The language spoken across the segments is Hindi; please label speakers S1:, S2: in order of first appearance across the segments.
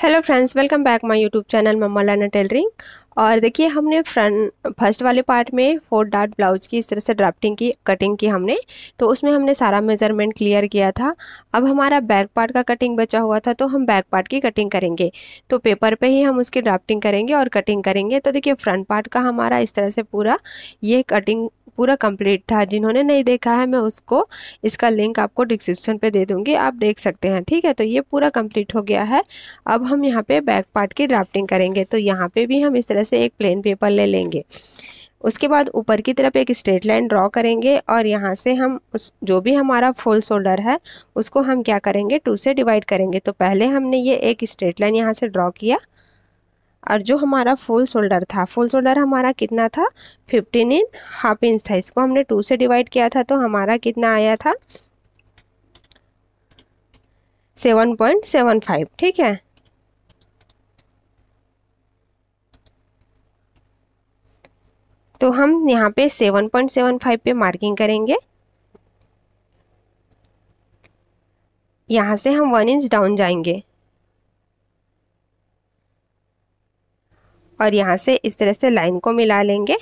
S1: Hello friends, welcome back my YouTube channel mamma learner tailoring. और देखिए, हमने फर्स्ट वाले पार्ट में 4 डार्ट ब्लाउज की इस तरह से ड्राफ्टिंग की कटिंग की हमने, तो उसमें हमने सारा मेजरमेंट क्लियर किया था। अब हमारा बैक पार्ट का कटिंग बचा हुआ था, तो हम बैक पार्ट की कटिंग करेंगे। तो पेपर पे ही हम उसकी ड्राफ्टिंग करेंगे और कटिंग करेंगे। तो देखिए, फ्रंट पार्ट का हमारा इस तरह से पूरा ये कटिंग पूरा कंप्लीट था। जिन्होंने नहीं देखा है, मैं उसको इसका लिंक आपको डिस्क्रिप्शन पे दे दूँगी, आप देख सकते हैं। ठीक है, तो ये पूरा कंप्लीट हो गया है। अब हम यहाँ पे बैक पार्ट की ड्राफ्टिंग करेंगे। तो यहाँ पे भी हम इस तरह से एक प्लेन पेपर ले लेंगे। उसके बाद ऊपर की तरफ एक स्ट्रेट लाइन ड्रॉ करेंगे और यहाँ से हम उस जो भी हमारा फुल शोल्डर है उसको हम क्या करेंगे, 2 से डिवाइड करेंगे। तो पहले हमने ये एक स्ट्रेट लाइन यहाँ से ड्रॉ किया और जो हमारा फुल शोल्डर था, फुल शोल्डर हमारा कितना था, 15.5 इंच था। इसको हमने 2 से डिवाइड किया था, तो हमारा कितना आया था, 7.75। ठीक है, तो हम यहाँ पे 7.75 पे मार्किंग करेंगे। यहाँ से हम 1 इंच डाउन जाएंगे और यहाँ से इस तरह से लाइन को मिला लेंगे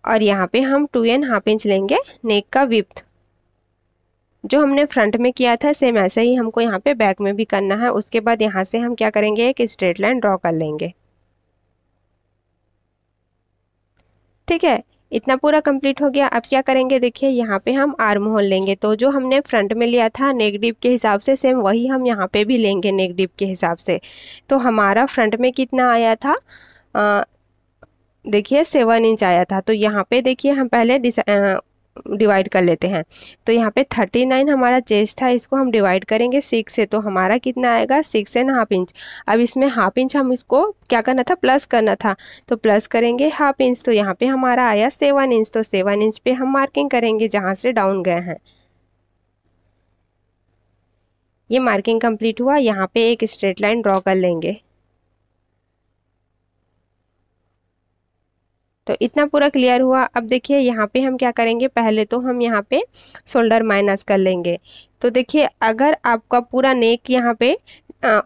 S1: और यहाँ पे हम 2.5 इंच लेंगे नेक का विड्थ। जो हमने फ्रंट में किया था सेम ऐसे ही हमको यहाँ पे बैक में भी करना है। उसके बाद यहाँ से हम क्या करेंगे, एक स्ट्रेट लाइन ड्रॉ कर लेंगे। ठीक है, इतना पूरा कंप्लीट हो गया। अब क्या करेंगे, देखिए यहाँ पे हम आर्म होल लेंगे। तो जो हमने फ्रंट में लिया था नेक डीप के हिसाब से, सेम वही हम यहाँ पे भी लेंगे नेक डीप के हिसाब से। तो हमारा फ्रंट में कितना आया था, देखिए 7 इंच आया था। तो यहाँ पे देखिए हम पहले डिवाइड कर लेते हैं। तो यहाँ पे 39 हमारा चेस्ट था, इसको हम डिवाइड करेंगे 6 से। तो हमारा कितना आएगा, 6.5 इंच। अब इसमें हाफ इंच हम इसको क्या करना था, प्लस करना था। तो प्लस करेंगे हाफ इंच, तो यहाँ पे हमारा आया 7 इंच। तो 7 इंच पे हम मार्किंग करेंगे जहाँ से डाउन गए हैं। ये मार्किंग कंप्लीट हुआ। यहाँ पे एक स्ट्रेट लाइन ड्रॉ कर लेंगे। तो इतना पूरा क्लियर हुआ। अब देखिए यहाँ पे हम क्या करेंगे, पहले तो हम यहाँ पे शोल्डर माइनस कर लेंगे। तो देखिए, अगर आपका पूरा नेक यहाँ पे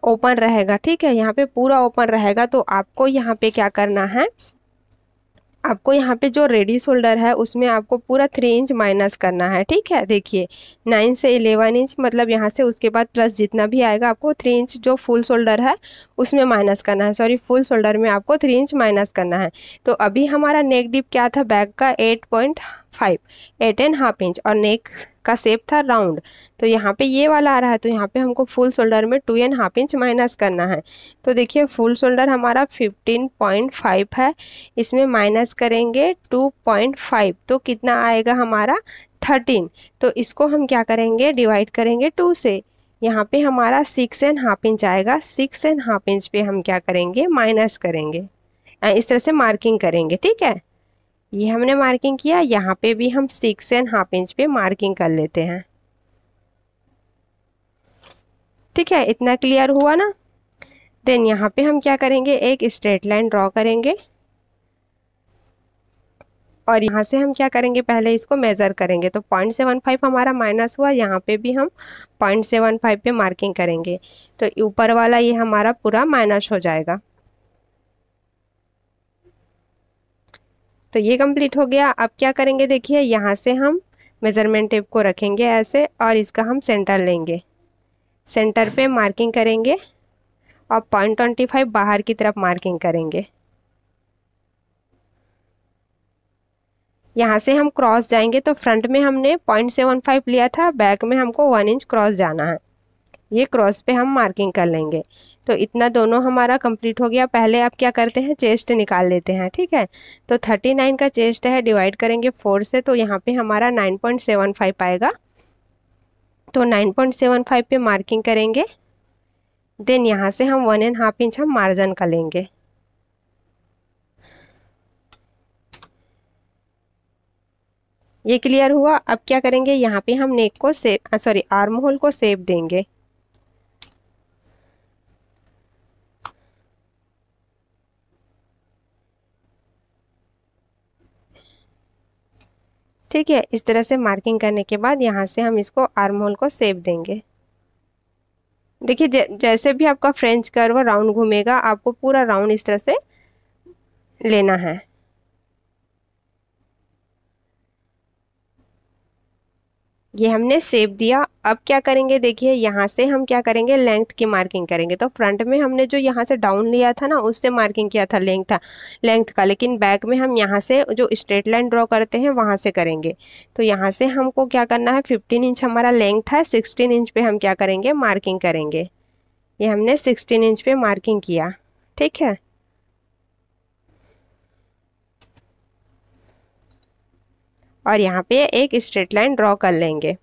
S1: ओपन रहेगा, ठीक है, यहाँ पे पूरा ओपन रहेगा, तो आपको यहाँ पे क्या करना है, आपको यहाँ पे जो रेडी शोल्डर है उसमें आपको पूरा 3 इंच माइनस करना है। ठीक है, देखिए 9 से 11 इंच, मतलब यहाँ से उसके बाद प्लस जितना भी आएगा आपको 3 इंच जो फुल शोल्डर है उसमें माइनस करना है। सॉरी, फुल शोल्डर में आपको 3 इंच माइनस करना है। तो अभी हमारा नेक डिप क्या था, बैक का 8.5 इंच और नेक का शेप था राउंड। तो यहाँ पे ये वाला आ रहा है, तो यहाँ पे हमको फुल शोल्डर में 2.5 इंच माइनस करना है। तो देखिए फुल शोल्डर हमारा 15.5 है, इसमें माइनस करेंगे 2.5, तो कितना आएगा हमारा 13। तो इसको हम क्या करेंगे, डिवाइड करेंगे 2 से। यहाँ पे हमारा 6.5 इंच आएगा। 6.5 इंच पे हम क्या करेंगे, माइनस करेंगे, इस तरह से मार्किंग करेंगे। ठीक है, ये हमने मार्किंग किया। यहाँ पे भी हम 6.5 इंच पे मार्किंग कर लेते हैं। ठीक है, इतना क्लियर हुआ ना। देन यहाँ पे हम क्या करेंगे, एक स्ट्रेट लाइन ड्रॉ करेंगे और यहाँ से हम क्या करेंगे, पहले इसको मेज़र करेंगे। तो 0.75 हमारा माइनस हुआ। यहाँ पे भी हम 0.75 पे मार्किंग करेंगे। तो ऊपर वाला ये हमारा पूरा माइनस हो जाएगा। तो ये कंप्लीट हो गया। अब क्या करेंगे, देखिए यहाँ से हम मेज़रमेंट टेप को रखेंगे ऐसे और इसका हम सेंटर लेंगे। सेंटर पे मार्किंग करेंगे और 0.25 बाहर की तरफ मार्किंग करेंगे। यहाँ से हम क्रॉस जाएंगे। तो फ्रंट में हमने 0.75 लिया था, बैक में हमको 1 इंच क्रॉस जाना है। ये क्रॉस पे हम मार्किंग कर लेंगे। तो इतना दोनों हमारा कंप्लीट हो गया। पहले आप क्या करते हैं, चेस्ट निकाल लेते हैं। ठीक है, तो 39 का चेस्ट है, डिवाइड करेंगे 4 से। तो यहाँ पे हमारा 9.75 आएगा। तो 9.75 पे मार्किंग करेंगे। देन यहाँ से हम 1.5 इंच हम मार्जिन कर लेंगे। ये क्लियर हुआ। अब क्या करेंगे, यहाँ पे हम नेक को सेप, सॉरी, आर्म होल को शेप देंगे। ठीक है, इस तरह से मार्किंग करने के बाद यहाँ से हम इसको आर्म होल को शेप देंगे। देखिए जैसे भी आपका फ्रेंच कर्व राउंड घूमेगा, आपको पूरा राउंड इस तरह से लेना है। ये हमने शेप दिया। अब क्या करेंगे, देखिए यहाँ से हम क्या करेंगे, लेंथ की मार्किंग करेंगे। तो फ्रंट में हमने जो यहाँ से डाउन लिया था ना, उससे मार्किंग किया था लेंथ का, लेकिन बैक में हम यहाँ से जो स्ट्रेट लाइन ड्रॉ करते हैं वहाँ से करेंगे। तो यहाँ से हमको क्या करना है, 15 इंच हमारा लेंथ है, 16 इंच पे हम क्या करेंगे, मार्किंग करेंगे। ये हमने 16 इंच पे मार्किंग किया, ठीक है। और यहाँ पे एक स्ट्रेट लाइन ड्रॉ कर लेंगे।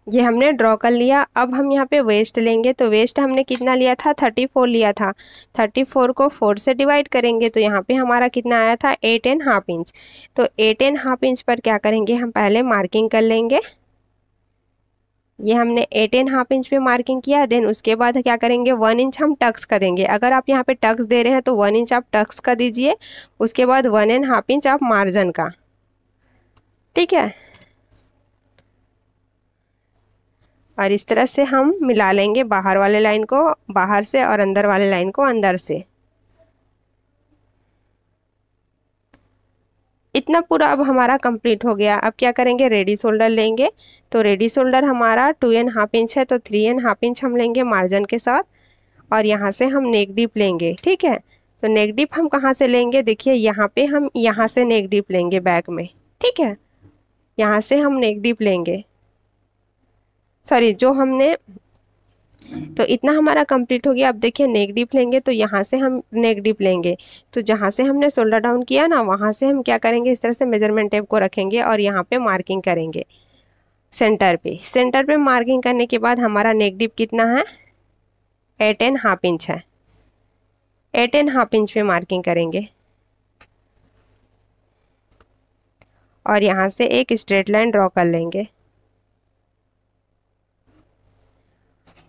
S1: ये हमने ड्रॉ कर लिया। अब हम यहाँ पे वेस्ट लेंगे। तो वेस्ट हमने कितना लिया था, 34 लिया था। 34 को 4 से डिवाइड करेंगे तो यहाँ पे हमारा कितना आया था, 8.5 इंच। तो 8.5 इंच पर क्या करेंगे, हम पहले मार्किंग कर लेंगे। ये हमने 8.5 इंच पे मार्किंग किया। देन उसके बाद क्या करेंगे, 1 इंच हम टक्स का देंगे। अगर आप यहाँ पे टक्स दे रहे हैं तो 1 इंच आप टक्स का दीजिए। उसके बाद 1.5 इंच आप मार्जिन का, ठीक है। और इस तरह से हम मिला लेंगे बाहर वाले लाइन को बाहर से और अंदर वाले लाइन को अंदर से। इतना पूरा अब हमारा कंप्लीट हो गया। अब क्या करेंगे, रेडी शोल्डर लेंगे। तो रेडी शोल्डर हमारा 2.5 इंच है, तो 3.5 इंच हम लेंगे मार्जिन के साथ। और यहाँ से हम नेक डीप लेंगे, ठीक है। तो नेक डीप हम कहाँ से लेंगे, देखिए यहाँ पे हम यहाँ से नेक डीप लेंगे बैक में, ठीक है। यहाँ से हम नेक डीप लेंगे, सॉरी जो हमने, तो इतना हमारा कंप्लीट हो गया। अब देखिए नेक डीप लेंगे तो यहाँ से हम नेक डीप लेंगे। तो जहाँ से हमने शोल्डर डाउन किया ना, वहाँ से हम क्या करेंगे, इस तरह से मेजरमेंट टेप को रखेंगे और यहाँ पे मार्किंग करेंगे सेंटर पे मार्किंग करने के बाद हमारा नेक डीप कितना है, 8.5 इंच है। 8.5 इंच पे मार्किंग करेंगे और यहाँ से एक स्ट्रेट लाइन ड्रॉ कर लेंगे।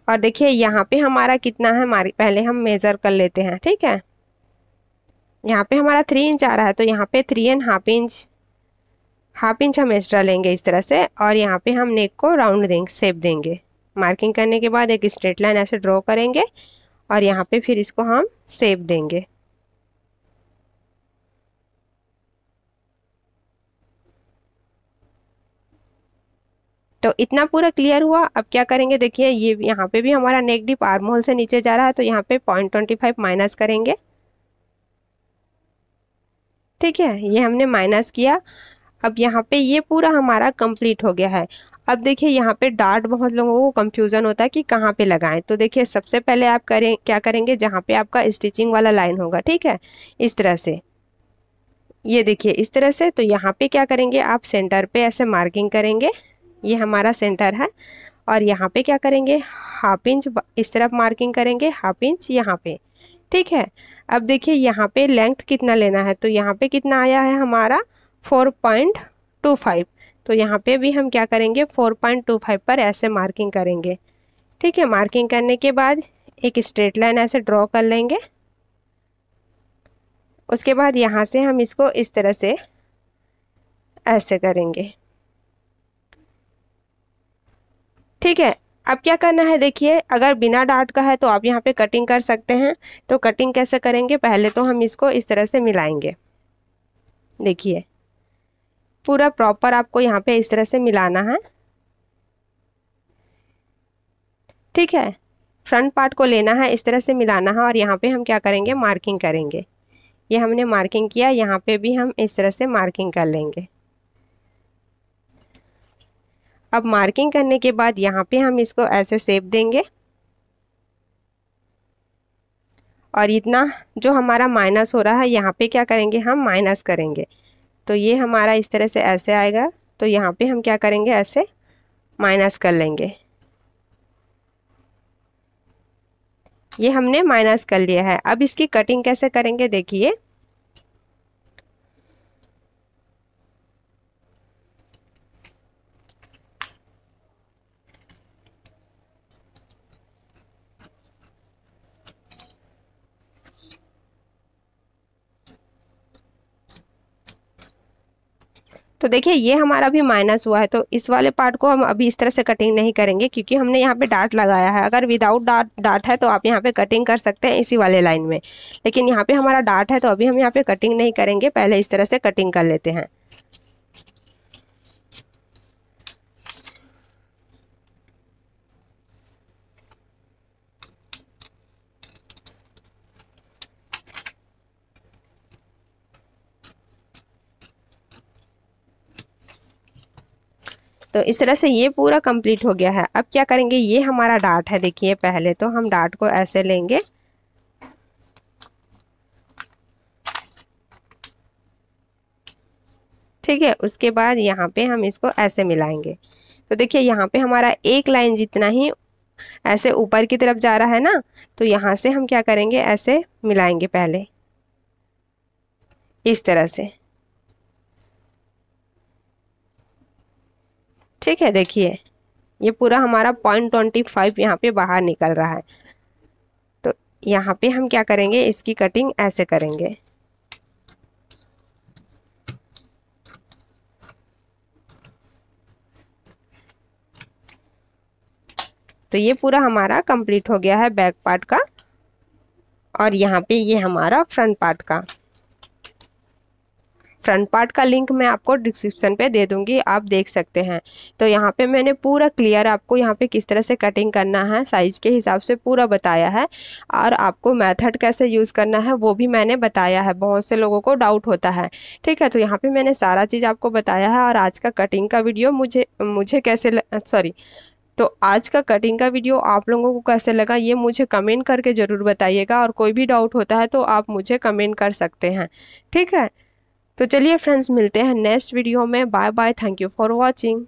S1: और देखिए यहाँ पे हमारा कितना है, पहले हम मेज़र कर लेते हैं, ठीक है। यहाँ पे हमारा 3 इंच आ रहा है, तो यहाँ पे 3.5 इंच, हाफ इंच हम एक्स्ट्रा लेंगे इस तरह से। और यहाँ पे हम नेक को राउंड देंगे, शेप देंगे। मार्किंग करने के बाद एक स्ट्रेट लाइन ऐसे ड्रॉ करेंगे और यहाँ पे फिर इसको हम शेप देंगे। तो इतना पूरा क्लियर हुआ। अब क्या करेंगे, देखिए ये यहाँ पे भी हमारा नेक डीप आर्म होल से नीचे जा रहा है, तो यहाँ पे 0.25 माइनस करेंगे, ठीक है। ये हमने माइनस किया। अब यहाँ पे ये पूरा हमारा कंप्लीट हो गया है। अब देखिए यहाँ पे डार्ट बहुत लोगों को कंफ्यूजन होता है कि कहाँ पे लगाएं। तो देखिए सबसे पहले आप क्या करेंगे, जहाँ पे आपका स्टिचिंग वाला लाइन होगा, ठीक है, इस तरह से, ये देखिए इस तरह से। तो यहाँ पे क्या करेंगे, आप सेंटर पे ऐसे मार्किंग करेंगे, ये हमारा सेंटर है। और यहाँ पे क्या करेंगे, हाफ इंच इस तरफ मार्किंग करेंगे, हाफ इंच यहाँ पे, ठीक है। अब देखिए यहाँ पे लेंथ कितना लेना है, तो यहाँ पे कितना आया है हमारा 4.25। तो यहाँ पे भी हम क्या करेंगे, 4.25 पर ऐसे मार्किंग करेंगे, ठीक है। मार्किंग करने के बाद एक स्ट्रेट लाइन ऐसे ड्रॉ कर लेंगे। उसके बाद यहाँ से हम इसको इस तरह से ऐसे करेंगे, ठीक है। अब क्या करना है, देखिए अगर बिना डार्ट का है तो आप यहाँ पे कटिंग कर सकते हैं। तो कटिंग कैसे करेंगे, पहले तो हम इसको इस तरह से मिलाएंगे। देखिए पूरा प्रॉपर आपको यहाँ पे इस तरह से मिलाना है, ठीक है। फ्रंट पार्ट को लेना है, इस तरह से मिलाना है। और यहाँ पे हम क्या करेंगे, मार्किंग करेंगे। ये हमने मार्किंग किया, यहाँ पे भी हम इस तरह से मार्किंग कर लेंगे। अब मार्किंग करने के बाद यहाँ पे हम इसको ऐसे शेप देंगे। और इतना जो हमारा माइनस हो रहा है, यहाँ पे क्या करेंगे, हम माइनस करेंगे। तो ये हमारा इस तरह से ऐसे आएगा। तो यहाँ पे हम क्या करेंगे, ऐसे माइनस कर लेंगे। ये हमने माइनस कर लिया है। अब इसकी कटिंग कैसे करेंगे, देखिए तो देखिए ये हमारा भी माइनस हुआ है, तो इस वाले पार्ट को हम अभी इस तरह से कटिंग नहीं करेंगे क्योंकि हमने यहाँ पे डार्ट लगाया है। अगर विदाउट डार्ट है तो आप यहाँ पे कटिंग कर सकते हैं इसी वाले लाइन में, लेकिन यहाँ पे हमारा डार्ट है तो अभी हम यहाँ पे कटिंग नहीं करेंगे, पहले इस तरह से कटिंग कर लेते हैं। तो इस तरह से ये पूरा कंप्लीट हो गया है। अब क्या करेंगे, ये हमारा डार्ट है, देखिए पहले तो हम डार्ट को ऐसे लेंगे, ठीक है। उसके बाद यहाँ पे हम इसको ऐसे मिलाएंगे। तो देखिए यहाँ पे हमारा एक लाइन जितना ही ऐसे ऊपर की तरफ जा रहा है ना, तो यहाँ से हम क्या करेंगे, ऐसे मिलाएंगे पहले इस तरह से, ठीक है। देखिए ये पूरा हमारा 0.25 यहाँ पे बाहर निकल रहा है। तो यहाँ पे हम क्या करेंगे, इसकी कटिंग ऐसे करेंगे। तो ये पूरा हमारा कंप्लीट हो गया है बैक पार्ट का, और यहाँ पे ये हमारा फ्रंट पार्ट का लिंक मैं आपको डिस्क्रिप्शन पे दे दूंगी, आप देख सकते हैं। तो यहाँ पे मैंने पूरा क्लियर आपको यहाँ पे किस तरह से कटिंग करना है साइज के हिसाब से पूरा बताया है, और आपको मेथड कैसे यूज़ करना है वो भी मैंने बताया है। बहुत से लोगों को डाउट होता है, ठीक है। तो यहाँ पे मैंने सारा चीज़ आपको बताया है। और आज का कटिंग का वीडियो मुझे कैसे सॉरी तो आज का कटिंग का वीडियो आप लोगों को कैसे लगा ये मुझे कमेंट करके ज़रूर बताइएगा, और कोई भी डाउट होता है तो आप मुझे कमेंट कर सकते हैं, ठीक है। तो चलिए फ्रेंड्स, मिलते हैं नेक्स्ट वीडियो में। Bye bye, thank you for watching.